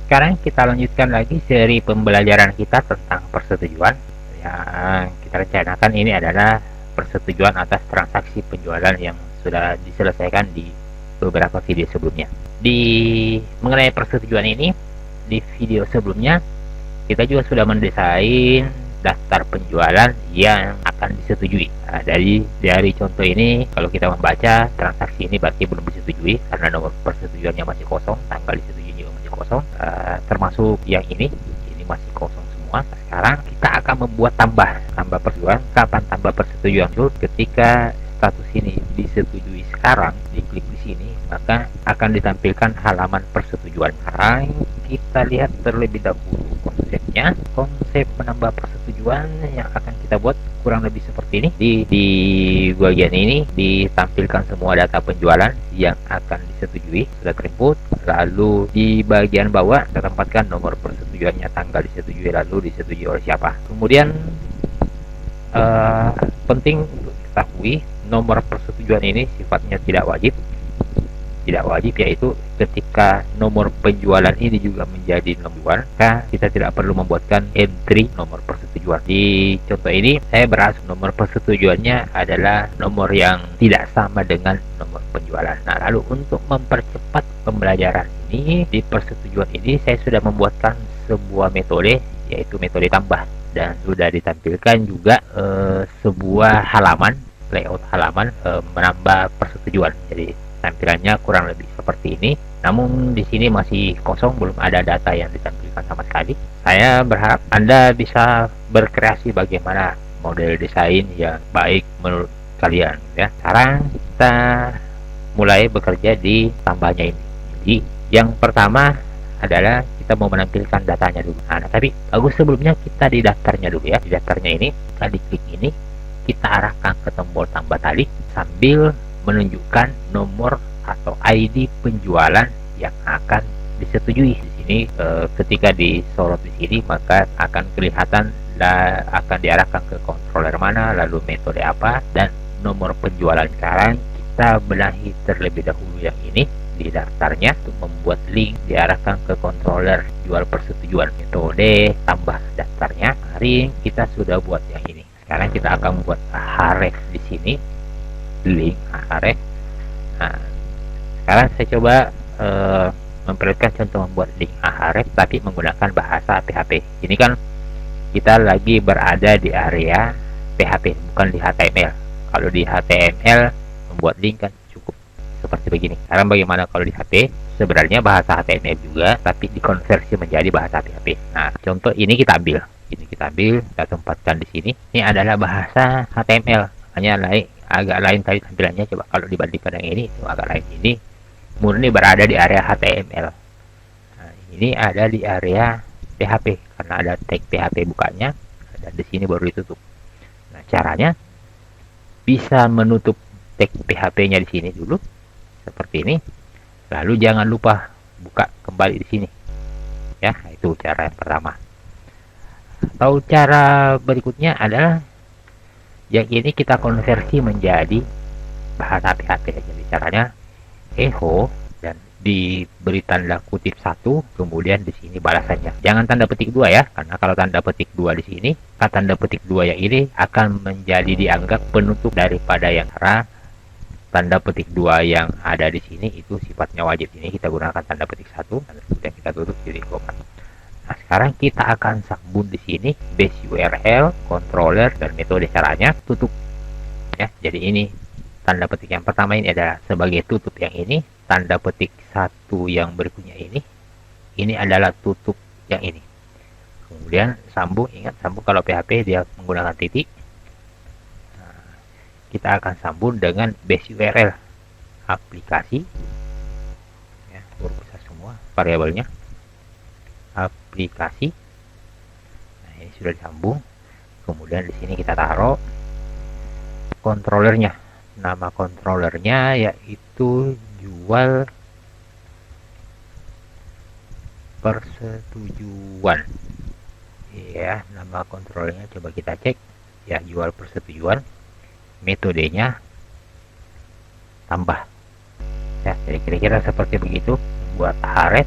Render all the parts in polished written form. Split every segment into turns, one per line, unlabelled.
Sekarang kita lanjutkan lagi seri pembelajaran kita tentang persetujuan. Yang kita rencanakan ini adalah persetujuan atas transaksi penjualan yang sudah diselesaikan di beberapa video sebelumnya. Di mengenai persetujuan ini, di video sebelumnya kita juga sudah mendesain daftar penjualan yang akan disetujui. Nah, dari contoh ini, kalau kita membaca transaksi ini berarti belum disetujui karena nomor persetujuannya masih kosong, tanggal disetujui juga masih kosong, termasuk yang ini masih kosong semua. Sekarang kita akan membuat tambah persetujuan. Kapan tambah persetujuan itu? Ketika status ini disetujui sekarang, diklik di sini, maka akan ditampilkan halaman persetujuan. Sekarang kita lihat terlebih dahulu konsepnya. Konsep menambah persetujuan yang akan kita buat kurang lebih seperti ini. Di bagian ini ditampilkan semua data penjualan yang akan disetujui, sudah terinput. Lalu di bagian bawah kita tempatkan nomor persetujuannya, tanggal disetujui, lalu disetujui oleh siapa. Kemudian penting untuk diketahui, nomor persetujuan ini sifatnya tidak wajib, yaitu ketika nomor penjualan ini juga menjadi nomor, maka kita tidak perlu membuatkan entry nomor persetujuan. Di contoh ini saya berasumsi nomor persetujuannya adalah nomor yang tidak sama dengan nomor penjualan. Nah, lalu untuk mempercepat pembelajaran ini, di persetujuan ini saya sudah membuatkan sebuah metode, yaitu metode tambah, dan sudah ditampilkan juga sebuah halaman, layout halaman menambah persetujuan. Jadi tampilannya kurang lebih seperti ini. Namun di sini masih kosong, belum ada data yang ditampilkan sama sekali. Saya berharap Anda bisa berkreasi bagaimana model desain yang baik menurut kalian ya. Sekarang kita mulai bekerja di tambahnya ini. Jadi yang pertama adalah kita mau menampilkan datanya dulu. Nah, tapi bagus sebelumnya kita di daftarnya dulu ya. Di daftarnya ini kita diklik ini, kita arahkan ke tombol tambah tali sambil menunjukkan nomor atau ID penjualan yang akan disetujui. Di sini ketika disorot di sini, maka akan kelihatan akan diarahkan ke controller mana, lalu metode apa, dan nomor penjualan. Sekarang kita benahi terlebih dahulu yang ini di daftarnya untuk membuat link diarahkan ke controller jual persetujuan. Metode tambah daftarnya. Hari kita sudah buat yang ini. Sekarang kita akan membuat href di sini, link href. Nah, sekarang saya coba memperlihatkan contoh membuat link href tapi menggunakan bahasa PHP. Ini kan kita lagi berada di area PHP, bukan di HTML. Kalau di HTML membuat link kan cukup seperti begini. Sekarang bagaimana kalau di HP? Sebenarnya bahasa HTML juga, tapi dikonversi menjadi bahasa PHP. Nah, contoh ini kita ambil, kita tempatkan di sini. Ini adalah bahasa HTML, hanya agak lain tadi tampilannya. Coba kalau dibandingkan yang ini, itu agak lain. Ini murni berada di area HTML. Nah, ini ada di area PHP karena ada tag PHP bukanya, dan di sini baru ditutup. Nah, caranya bisa menutup tag PHP-nya di sini dulu seperti ini, lalu jangan lupa buka kembali di sini ya. Itu cara yang pertama. Atau cara berikutnya adalah yang ini kita konversi menjadi bahasa PHP. Jadi caranya echo dan diberi tanda kutip 1, kemudian di sini balasannya. Jangan tanda petik 2 ya, karena kalau tanda petik 2 di sini, tanda petik 2 yang ini akan menjadi dianggap penutup daripada yang cara. Tanda petik 2 yang ada di sini itu sifatnya wajib. Ini kita gunakan tanda petik 1 dan kemudian kita tutup jadi komat. Nah, sekarang kita akan sambung di sini base URL, controller, dan metode. Caranya tutup ya. Jadi ini tanda petik yang pertama ini adalah sebagai tutup yang ini. Tanda petik 1 yang berikutnya ini adalah tutup yang ini. Kemudian sambung, ingat sambung kalau PHP dia menggunakan titik. Kita akan sambung dengan base URL aplikasi ya, huruf besar semua variabelnya aplikasi. Nah, ini sudah disambung. Kemudian di sini kita taruh controllernya. Nama controllernya yaitu jual persetujuan ya. Nama controllernya coba kita cek ya, jual persetujuan. Metodenya tambah ya. Jadi kira-kira seperti begitu buat href.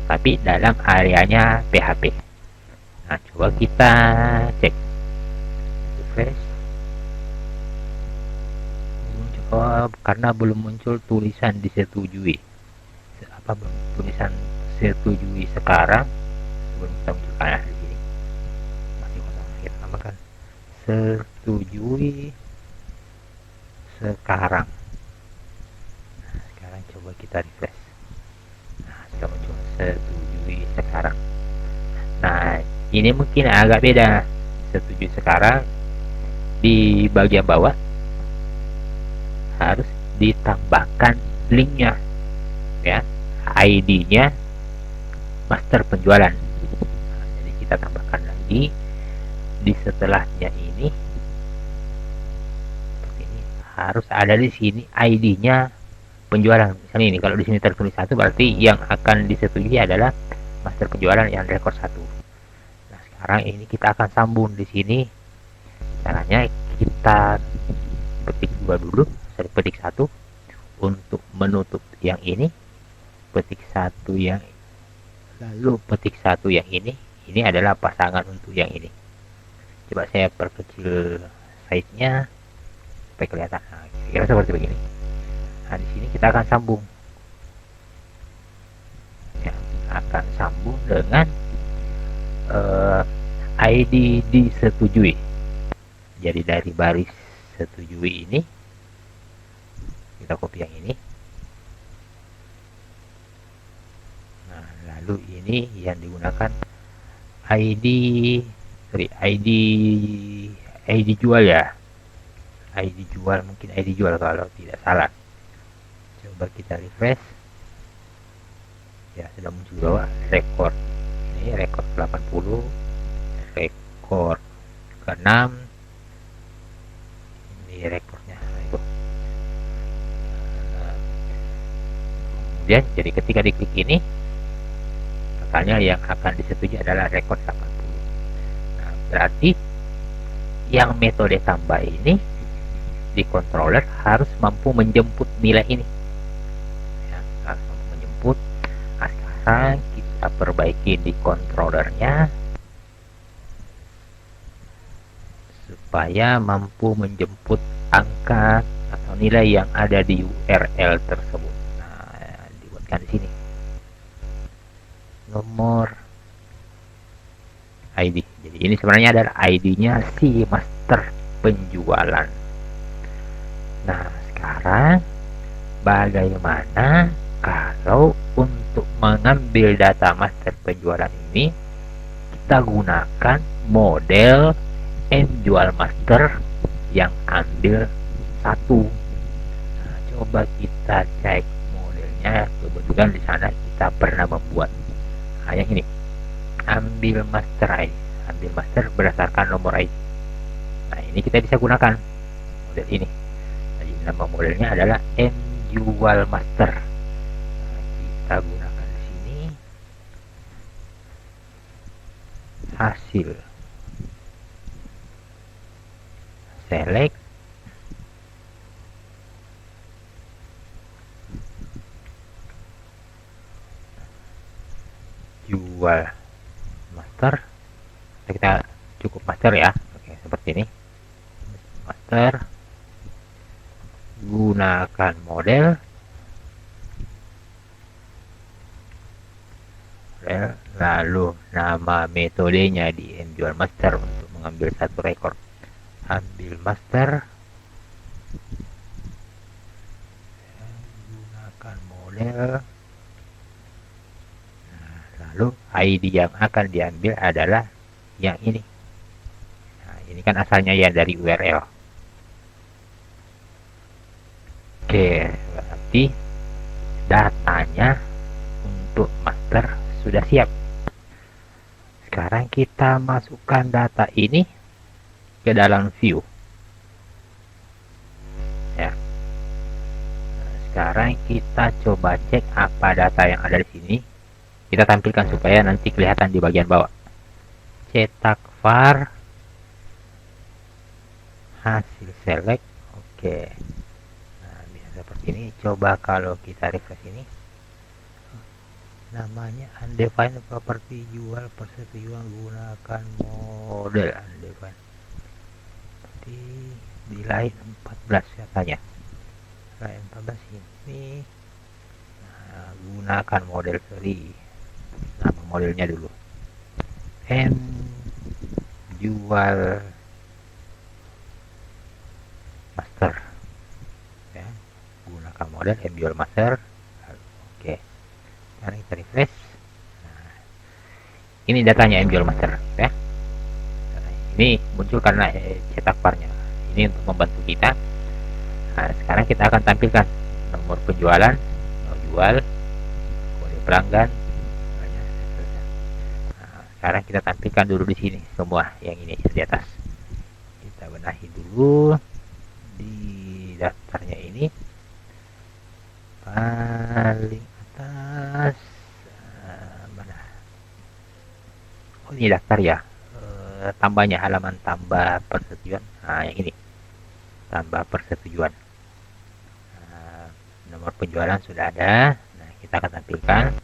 tapi dalam areanya PHP. Nah, coba kita cek refresh. Karena belum muncul tulisan disetujui. Apa tulisan setujui sekarang sebelum kita munculkan di sini masih kosong. Kita tambahkan setujui sekarang. Nah, sekarang coba kita refresh. Nah, sudah muncul setujui sekarang. Nah, ini mungkin agak beda. Setujui sekarang di bagian bawah harus ditambahkan linknya, ya, ID-nya master penjualan. Nah, jadi kita tambahkan lagi di setelahnya ini. Seperti ini harus ada di sini ID-nya penjualan. Misalnya ini kalau di sini tertulis 1 berarti yang akan disetujui adalah master penjualan yang rekor 1. Nah, sekarang ini kita akan sambung di sini. Caranya kita petik 2 dulu. Petik 1 untuk menutup yang ini, petik 1 yang lalu petik 1 yang ini adalah pasangan untuk yang ini. Coba saya perkecil size-nya supaya kelihatan. Nah, kira seperti begini. Nah, di sini kita akan sambung, ya, akan sambung dengan ID disetujui. Jadi dari baris setujui ini kita copy yang ini. Nah, lalu ini yang digunakan ID jual, ya, ID jual, mungkin ID jual kalau tidak salah. Coba kita refresh, ya, sudah muncul bawah rekor. Ini rekor 80, rekor ke-6, ini rekornya itu. Kemudian jadi ketika diklik ini totalnya yang akan disetujui adalah rekor 80. Nah, berarti yang metode tambah ini di controller harus mampu menjemput nilai ini, ya, harus mampu menjemput. Nah, sekarang kita perbaiki di controllernya supaya mampu menjemput angka atau nilai yang ada di URL tersebut. Di sini nomor ID. Jadi ini sebenarnya adalah ID-nya si master penjualan. Nah, sekarang bagaimana kalau untuk mengambil data master penjualan ini kita gunakan model jual master yang ambil 1. Nah, coba kita cek modelnya. Kebetulan di sana kita pernah membuat. Nah, yang ini ambil master ID, ambil master berdasarkan nomor ID. Nah, ini kita bisa gunakan model ini. Jadi nama modelnya adalah jual master. Nah, kita gunakan di sini hasil, select, jual master. Kita cukup master, ya. Oke, seperti ini master, gunakan model, lalu nama metodenya di jual master untuk mengambil satu rekor. Ambil master, gunakan model. Lalu ID yang akan diambil adalah yang ini. Nah, ini kan asalnya ya dari URL. Oke, berarti datanya untuk master sudah siap. Sekarang kita masukkan data ini ke dalam view, ya. Nah, sekarang kita coba cek apa data yang ada di sini. Kita tampilkan supaya nanti kelihatan di bagian bawah. Cetak var, hasil select. Oke. Nah, bisa seperti ini. Coba kalau kita refresh ini. namanya undefined property jual persetujuan gunakan model undefined di line 14 katanya. Line 14 ini gunakan model free. Nama modelnya dulu M jual master ya, gunakan model M jual master. Oke, sekarang kita refresh. Nah, ini datanya M jual master ya. Nah, ini muncul karena cetak parnya. Ini untuk membantu kita. Nah, sekarang kita akan tampilkan nomor penjualan, nomor jual, kode pelanggan. Nah, sekarang kita tampilkan dulu di sini semua yang ini di atas. Kita benahi dulu di daftarnya ini paling atas. Mana? Oh, ini daftar ya. Tambahnya halaman tambah persetujuan. Nah, yang ini tambah persetujuan. Nomor penjualan sudah ada. Nah, kita akan tampilkan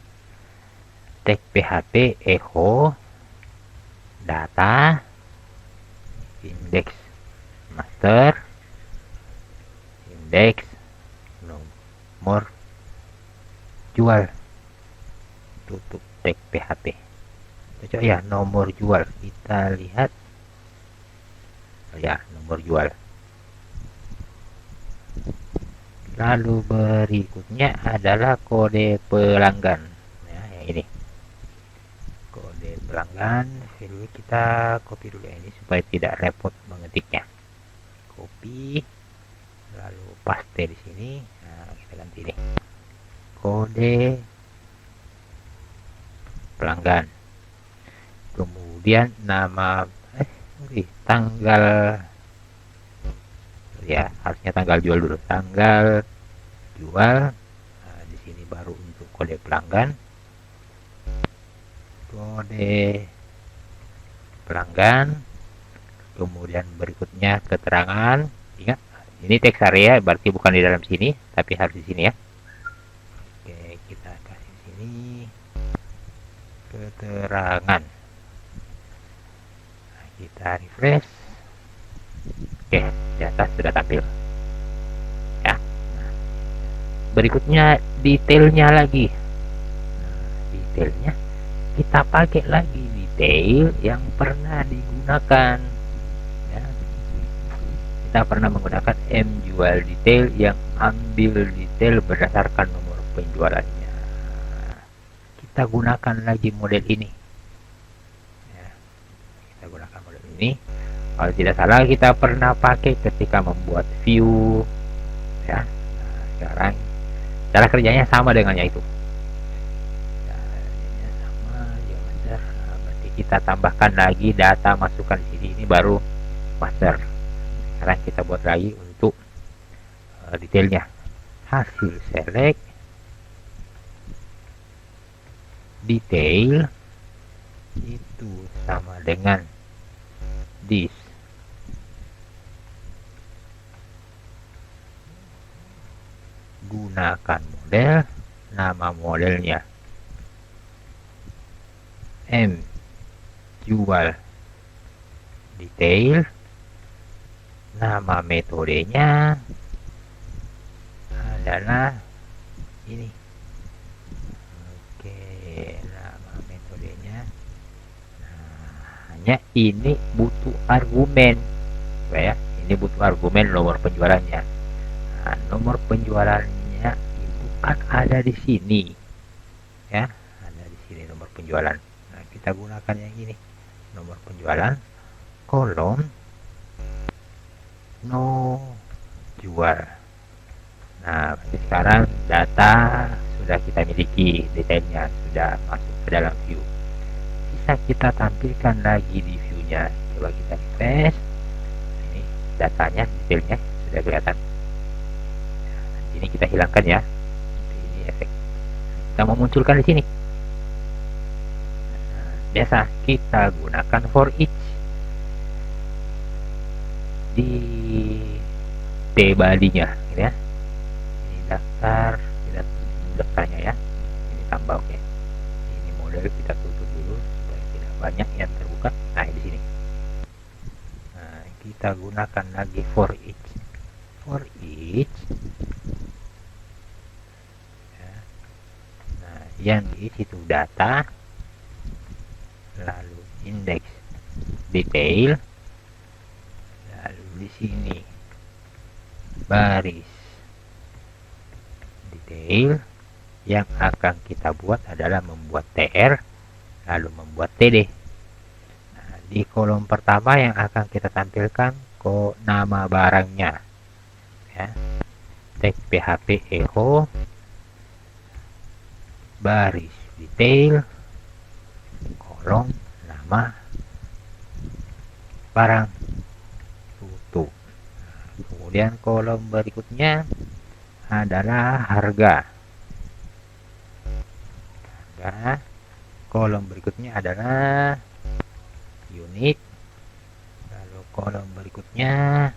tag PHP echo data indeks master indeks nomor jual, tutup tag PHP. Cocok ya, nomor jual. Kita lihat ya, nomor jual. Lalu berikutnya adalah kode pelanggan ya, yang ini kode pelanggan. Value kita copy dulu ini supaya tidak repot mengetiknya. Copy lalu paste di sini. Nah, kita ganti ini kode pelanggan, kemudian nama tanggal ya, harusnya tanggal jual dulu, tanggal jual. Nah, di sini baru untuk kode pelanggan, kode pelanggan, kemudian berikutnya keterangan. Ingat, ini teks area berarti bukan di dalam sini tapi harus di sini ya. Oke, kita kasih sini keterangan. Nah, kita refresh. Oke, di atas sudah tampil ya. Nah, berikutnya detailnya lagi. Nah, detailnya kita pakai lagi detail yang pernah digunakan ya. Kita pernah menggunakan M jual detail yang ambil detail berdasarkan nomor penjualannya. Kita gunakan lagi model ini ya. Kita gunakan model ini. Kalau tidak salah kita pernah pakai ketika membuat view ya. Nah, sekarang cara kerjanya sama dengan yang itu. Caranya sama, ya master. Nah, berarti kita tambahkan lagi data, masukkan di sini. Ini baru master. Sekarang kita buat lagi untuk detailnya. Hasil select detail itu sama dengan this. Gunakan model, nama modelnya M jual detail, nama metodenya adalah ini. Oke, nama metodenya. Nah, hanya ini butuh argumen ya, ini butuh argumen nomor penjualannya. Nah, nomor penjualannya itu kan ada di sini ya, ada di sini nomor penjualan. Nah, kita gunakan yang ini, nomor penjualan kolom no jual. Nah, sekarang data sudah kita miliki, detailnya sudah masuk ke dalam view. Bisa kita tampilkan lagi di view-nya. Coba kita refresh. Ini datanya, detailnya sudah kelihatan. Ini kita hilangkan ya. Ini efek. Kita memunculkan di sini. Nah, biasa kita gunakan for each di table-nya, gitu ya. Ini daftar, daftarnya ya. Ini tambah, oke. model kita tutup dulu supaya tidak banyak yang terbuka. Nah, di sini. Nah, kita gunakan lagi for each. For each. Ya. Nah, yang diisi itu data, lalu indeks detail, lalu di sini baris detail. Yang akan kita buat adalah membuat TR lalu membuat TD. Nah, di kolom pertama yang akan kita tampilkan nama barangnya ya, tag PHP echo baris detail kolom nama barang tutup. Kemudian kolom berikutnya adalah harga. Kolom berikutnya adalah unit, lalu kolom berikutnya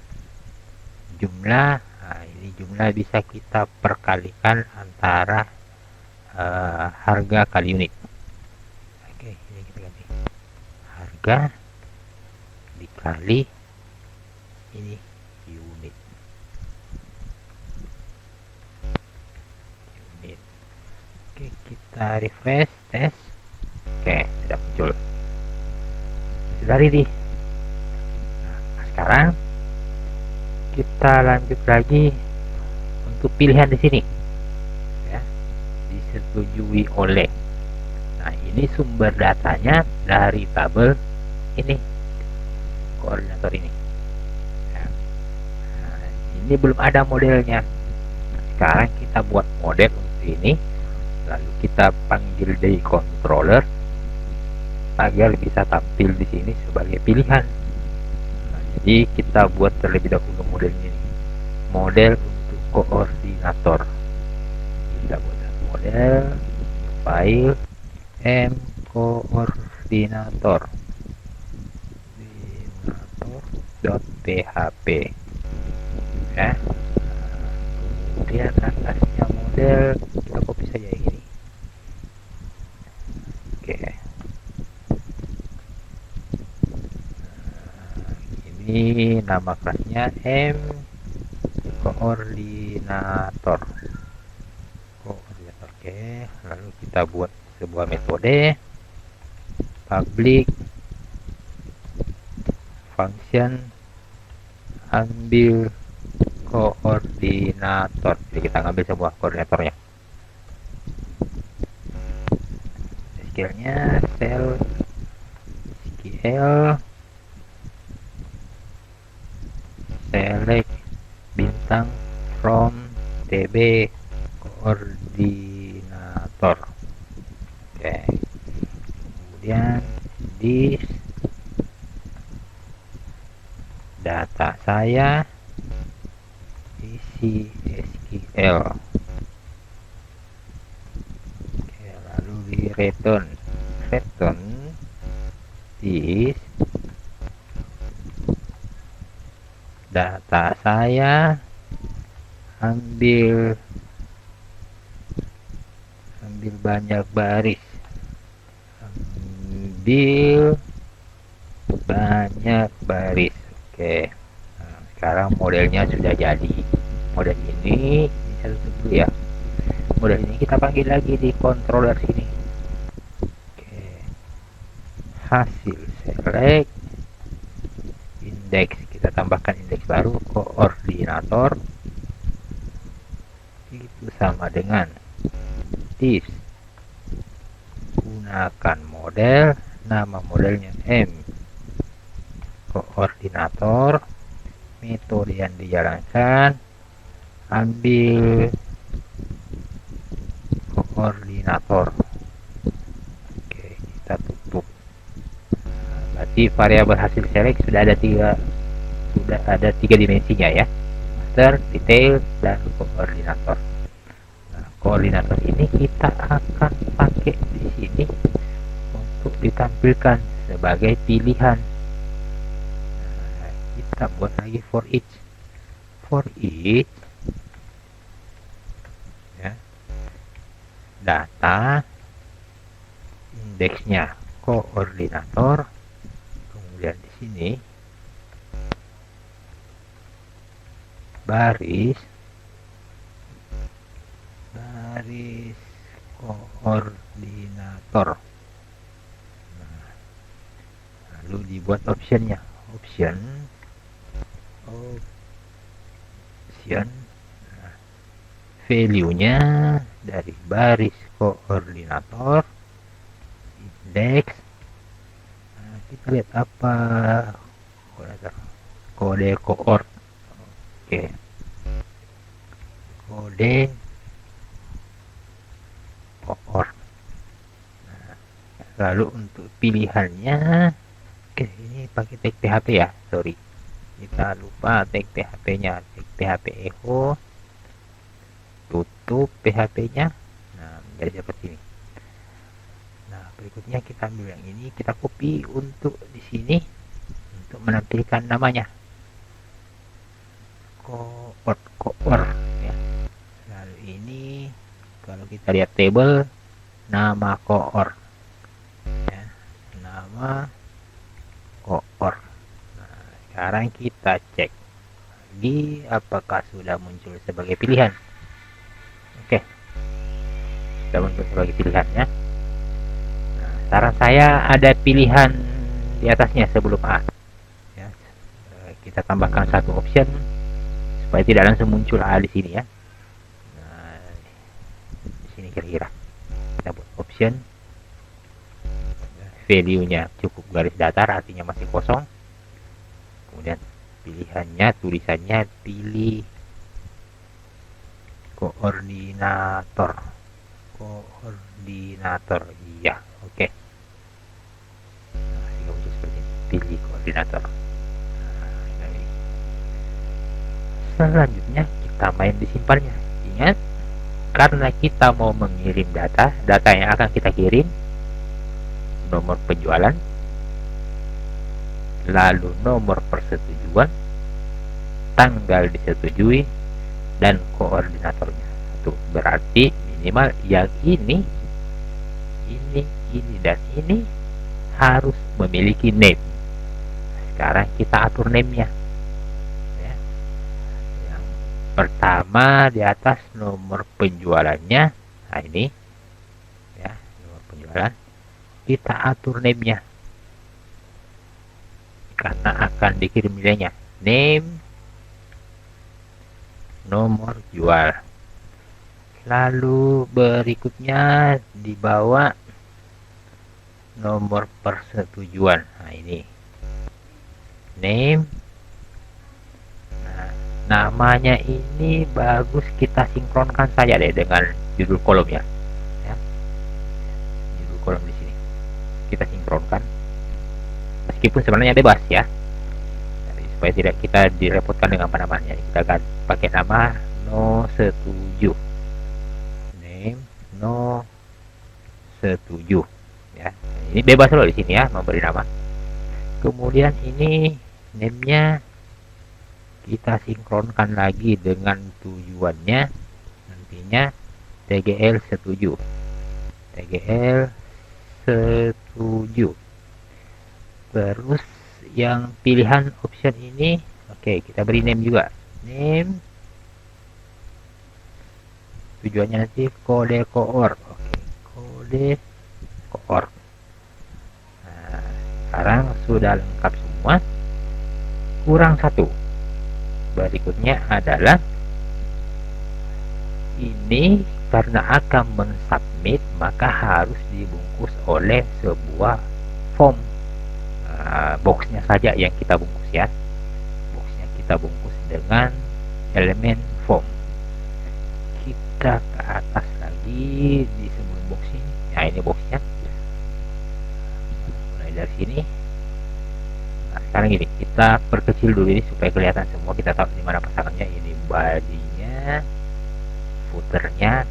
jumlah. Nah, ini jumlah bisa kita perkalikan antara harga kali unit. Oke, ini kita ganti harga dikali ini unit. Oke, kita refresh tes. Oke, sudah muncul. Sudah ready. Nah, sekarang kita lanjut lagi untuk pilihan di sini. Ya, disetujui oleh. Nah, ini sumber datanya dari tabel ini, koordinator ini. Ya. Nah, ini belum ada modelnya. Sekarang kita buat model untuk ini. Lalu kita panggil dari controller agar bisa tampil di sini sebagai pilihan. Nah, jadi kita buat terlebih dahulu modelnya ini. Model untuk koordinator. Kita buat model file m koordinator .php ya. Kemudian atasnya model kita copy saja yang ini. Oke. Ini nama kelasnya m koordinator. Oke, lalu kita buat sebuah metode public function ambil koordinator. Jadi kita ngambil sebuah koordinatornya. SQL-nya sel SQL select bintang from tb koordinator. Oke. Kemudian di data saya isi SQL. Oke, lalu di return is data saya ambil banyak baris, Oke. Nah, sekarang modelnya sudah jadi. Model ini saya tutup dulu ya. Model ini kita panggil lagi di controller sini. Oke. Hasil select indeks, kita tambahkan indeks baru koordinator itu sama dengan tips. Gunakan model, nama modelnya m koordinator, metode yang dijalankan ambil koordinator. Oke, kita tutup. Nah, berarti variabel hasil select sudah ada tiga dimensinya ya, master, detail, dan koordinator. Nah, koordinator ini kita akan pakai di sini untuk ditampilkan sebagai pilihan. Nah, kita buat lagi for each ya, data indeksnya koordinator, kemudian di sini baris koordinator. Nah, lalu dibuat optionnya, option. Nah, value-nya dari baris koordinator indeks. Nah, kita lihat apa kode koord. Oke, kode koord. Nah, lalu untuk pilihannya, oke, ini pakai tag PHP ya, sorry, kita lupa tag PHP-nya, tag PHP echo, tutup PHP-nya. Nah, menjadi seperti ini. Nah, berikutnya kita ambil yang ini, kita copy untuk di sini untuk menampilkan namanya koord ya. Lalu ini kalau kita lihat table, nama koord ya, nama koord. Nah, sekarang kita cek lagi apakah sudah muncul sebagai pilihan. Oke, sudah muncul sebagai pilihannya. Nah, saran saya ada pilihan di atasnya sebelum A ya. Kita tambahkan satu option supaya tidak langsung muncul A di sini ya. Nah, di sini kira-kira kita buat option, value-nya cukup garis datar, artinya masih kosong. Kemudian pilihannya, tulisannya pilih koordinator. Iya, oke. Nah, ini muncul seperti ini, pilih koordinator. Selanjutnya kita main disimpannya. Ingat, karena kita mau mengirim data yang akan kita kirim, nomor penjualan, lalu nomor persetujuan, tanggal disetujui, dan koordinatornya. Itu berarti minimal yang ini, dan ini harus memiliki name. Sekarang kita atur name-nya. Pertama di atas nomor penjualannya, nah ini ya, nomor penjualan, kita atur name-nya karena akan dikirim nilainya, name, nomor jual. Lalu berikutnya di bawah nomor persetujuan, nah ini name. Namanya ini bagus kita sinkronkan saja deh dengan judul kolomnya ya. Judul kolom di sini kita sinkronkan, meskipun sebenarnya bebas ya. Jadi, supaya tidak kita direpotkan dengan penamaan, kita akan pakai nama no setuju, name no setuju ya. Ini bebas loh di sini ya, memberi nama. Kemudian ini name-nya kita sinkronkan lagi dengan tujuannya, nantinya TGL setuju, terus yang pilihan option ini, oke, kita beri name juga, name, tujuannya nanti kode koord, oke, kode koord. Nah, sekarang sudah lengkap semua, kurang satu. Berikutnya adalah ini, karena akan mensubmit maka harus dibungkus oleh sebuah form. Boxnya saja yang kita bungkus ya, boxnya kita bungkus dengan elemen form. Kita ke atas lagi di sebelum box ini, nah ini boxnya, mulai dari sini. Sekarang gini, kita perkecil dulu ini supaya kelihatan semua, kita tahu di mana pasangannya. Ini bodinya, footernya,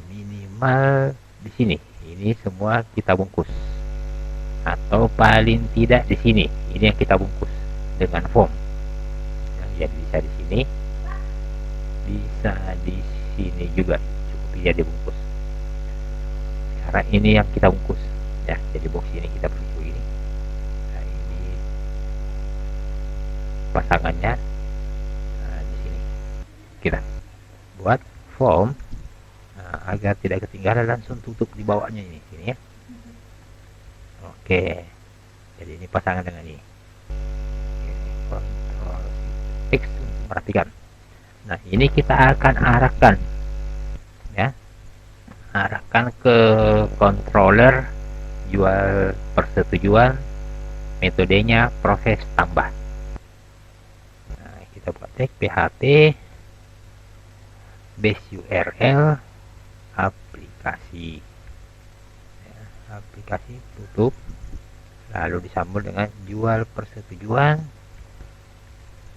minimal di sini. Ini semua kita bungkus, atau paling tidak di sini. Ini yang kita bungkus dengan form. Jadi bisa di sini, bisa di sini juga, cukup ya dibungkus. karena ini yang kita bungkus ya. Jadi box ini kita bungkus begini. Nah, ini pasangannya. Nah, di sini kita buat form agar tidak ketinggalan, langsung tutup di bawahnya ini sini ya. Oke, jadi ini pasangan dengan ini. Ctrl X untuk merapikan. Nah, ini kita akan arahkan ya, arahkan ke controller jual persetujuan, metodenya proses tambah. Nah, kita buat tag PHP base URL aplikasi ya, aplikasi tutup, lalu disambung dengan jual persetujuan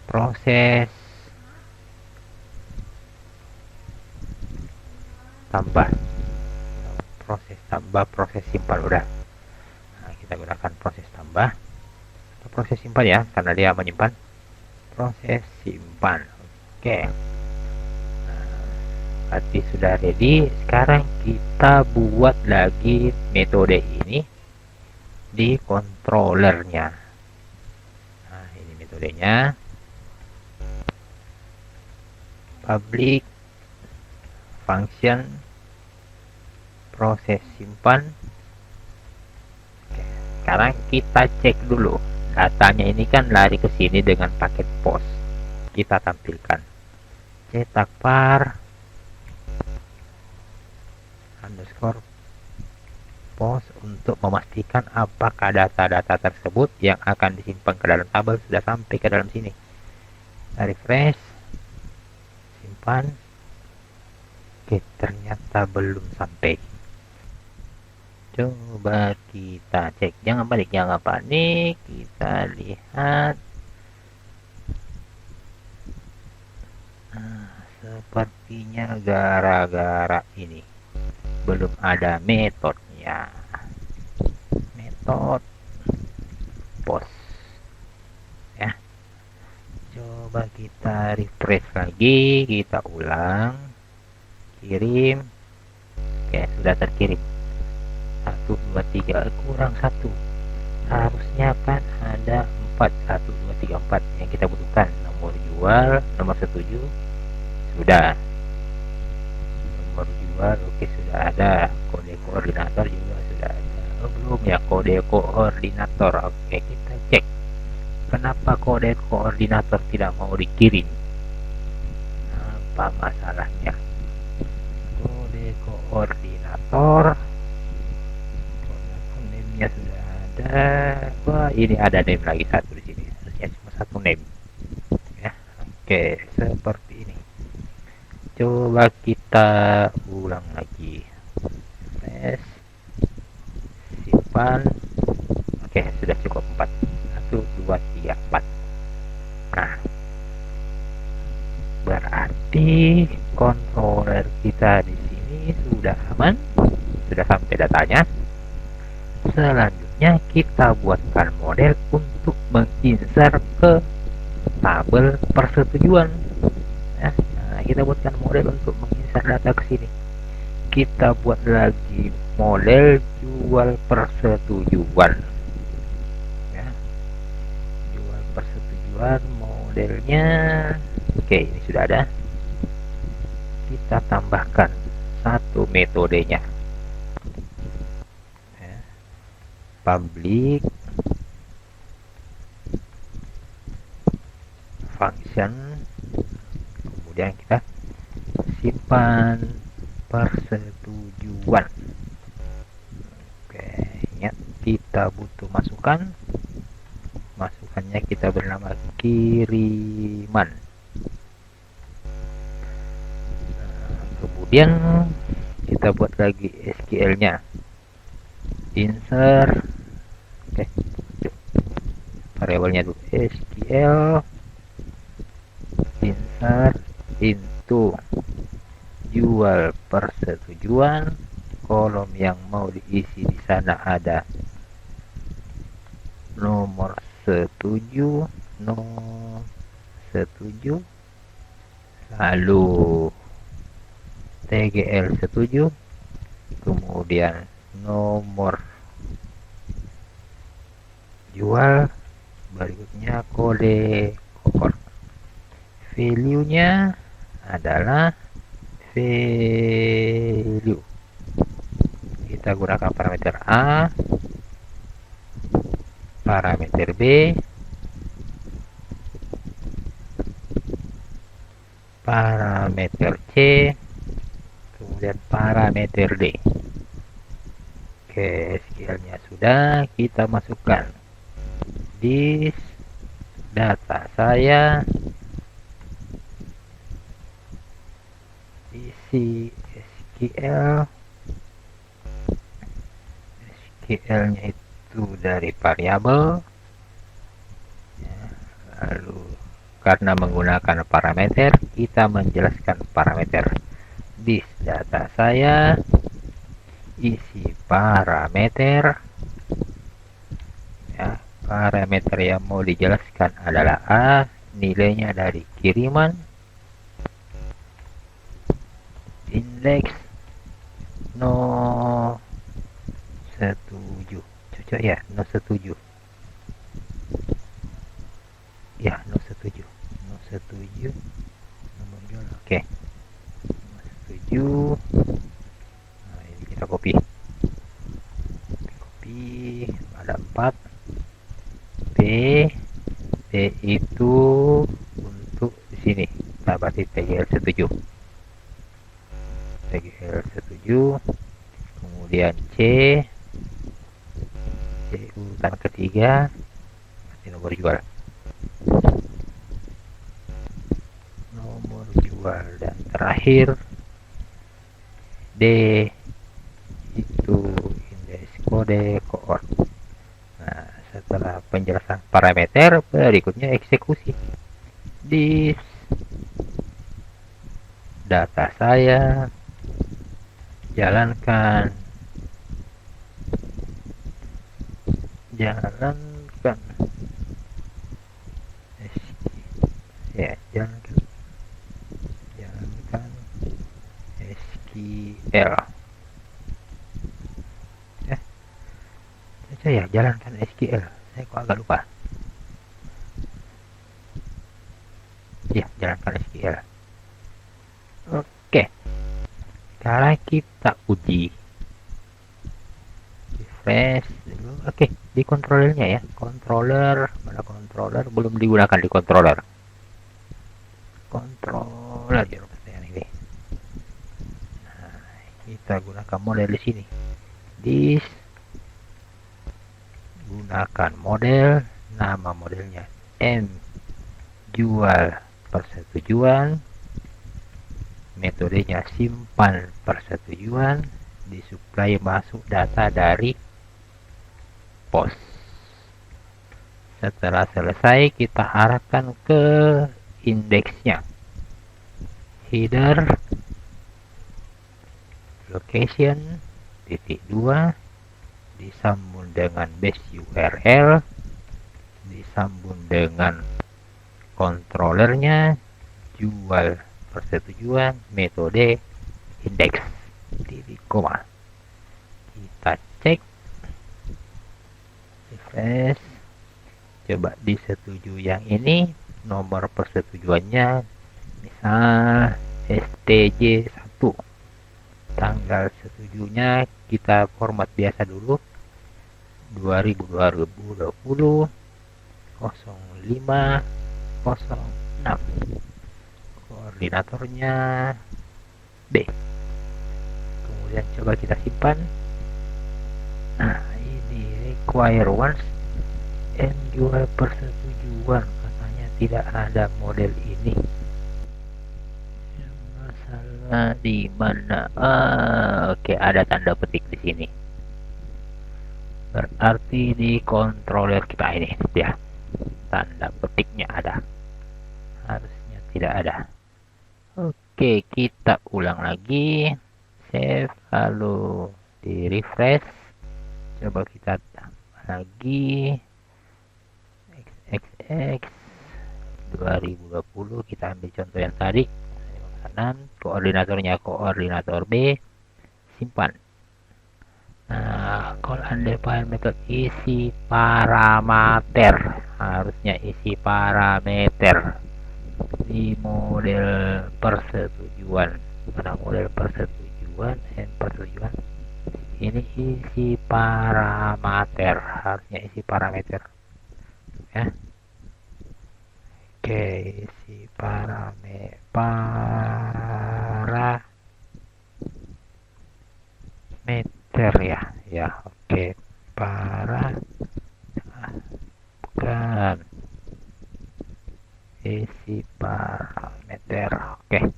proses tambah, proses simpan udah. Nah, kita gunakan proses tambah atau proses simpan ya, karena dia menyimpan. Proses simpan. Oke. Berarti sudah ready. Sekarang kita buat lagi metode ini di controllernya. Nah, ini metodenya. Public function proses simpan. Oke, sekarang kita cek dulu datanya. Ini kan lari ke sini dengan paket post. Kita tampilkan cetak var underscore post untuk memastikan apakah data-data tersebut yang akan disimpan ke dalam tabel sudah sampai ke dalam sini. Refresh, simpan. Oke, ternyata belum sampai. Coba kita cek, jangan panik, kita lihat. Nah, sepertinya gara-gara ini belum ada metodenya. Metode post ya. Coba kita refresh lagi, kita ulang, kirim. Oke, sudah terkirim. 1 2 3 kurang 1, harusnya kan ada 4. 1 2 3 4 yang kita butuhkan. Nomor jual, nomor setuju sudah, nomor jual oke sudah ada, kode koordinator juga sudah ada. Oh, belum ya kode koordinator. Oke, kita cek kenapa kode koordinator tidak mau dikirim, apa masalahnya. Kode koordinator name-nya sudah ada. Wah, ini ada name lagi satu di sini, harusnya cuma satu name ya. Oke, seperti ini. Coba kita ulang lagi. Tes, simpan. Oke, sudah cukup 4. 1 2 3 4. Nah, berarti controller kita di sini sudah aman, sudah sampai datanya. Selanjutnya kita buatkan model untuk menginsert ke tabel persetujuan ya. Nah, kita buatkan model untuk menginsert data ke sini. Kita buat lagi model jual persetujuan ya. Jual persetujuan modelnya. Oke, ini sudah ada. Kita tambahkan satu metodenya. Public function, kemudian kita simpan persetujuan. Oke, ingat kita butuh masukannya kita bernama kiriman. Nah, kemudian kita buat lagi SQL-nya, insert. Oke, variabelnya dulu SQL insert into jual persetujuan. Kolom yang mau diisi di sana ada nomor setuju, lalu TGL setuju, kemudian nomor jual, berikutnya kode cohort. Value nya adalah value, kita gunakan parameter A, parameter B, parameter C, kemudian parameter D. Oke, SQL nya sudah, kita masukkan di data saya, isi SQL nya itu dari variabel ya, lalu karena menggunakan parameter kita menjelaskan parameter. Di data saya, isi parameter ya, parameter yang mau dijelaskan adalah A, nilainya dari kiriman, indeks no 7, cocok ya, no 7 ya, no 7 nomor jual. Oke, no 7. Nah, ini kita copy ada 4. P itu untuk di sini, nah berarti TGL 7, kemudian C urutan ketiga, berarti nomor jual, dan terakhir D itu indeks kode cohort. Nah, setelah penjelasan parameter, berikutnya eksekusi. Di data saya, jalankan SQL ya, jalankan SQL, saya kok agak lupa ya, jalankan SQL. Oke, sekarang kita uji refresh dulu. Oke, di controllernya ya, controller belum digunakan di controller ini. Nah, kita gunakan model di sini, gunakan model, nama modelnya M jual persetujuan, metodenya simpan persetujuan, disuplai masuk data dari pos. Setelah selesai, kita arahkan ke indeksnya, header location .2 disambung dengan base URL, disambung dengan controllernya, jual persetujuan, metode indeks, titik koma. Kita cek, refresh, coba disetujui yang ini, nomor persetujuannya misal STJ 1, tanggal setujunya kita format biasa dulu, 2020 0506, koordinatornya B. Kemudian coba kita simpan. Nah, ini require once M jual persetujuan, katanya tidak ada model ini. Masalah di mana? Oke, ada tanda petik di sini. Berarti di controller kita ini ya, tanda petiknya ada, harusnya tidak ada. Oke, kita ulang lagi, save, lalu di refresh, coba kita tambah lagi xxx 2020, kita ambil contoh yang tadi, kanan, koordinatornya koordinator B, simpan. Nah, undefined method isi parameter, harusnya isi parameter di model persetujuan. Mana model persetujuan and persetujuan, ini isi parameter, harusnya isi parameter ya. Oke, isi parameter ya oke, bukan isi parameter. Oke,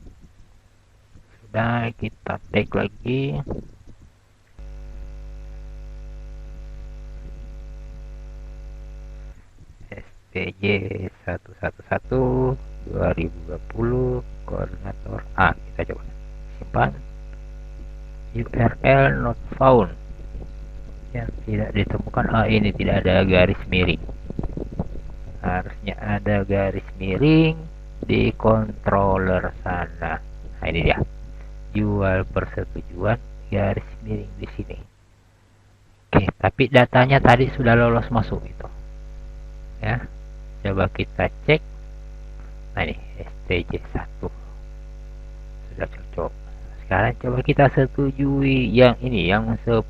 sudah, kita tag lagi. STJ 111 2020 koordinator A, kita coba simpan. URL not found, yang tidak ditemukan. Ini tidak ada garis miring, harusnya ada garis miring di controller sana. Nah, ini dia, jual persetujuan, garis miring di sini. Oke, tapi datanya tadi sudah lolos masuk itu ya. Coba kita cek. Nah, ini STJ 1 sudah cocok. Sekarang coba kita setujui yang ini, yang 10.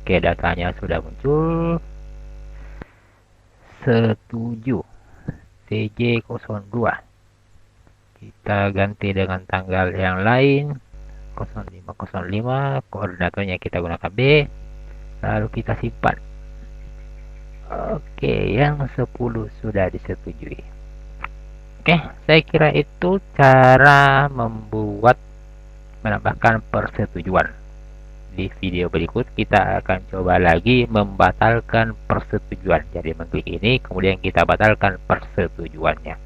Oke, datanya sudah muncul. Setuju TJ02. Kita ganti dengan tanggal yang lain, 0505. Koordinatornya kita gunakan B, lalu kita simpan. Oke, yang 10 sudah disetujui. Oke, saya kira itu cara menambahkan persetujuan. Di video berikut kita akan coba lagi membatalkan persetujuan. Jadi mengklik ini, kemudian kita batalkan persetujuannya.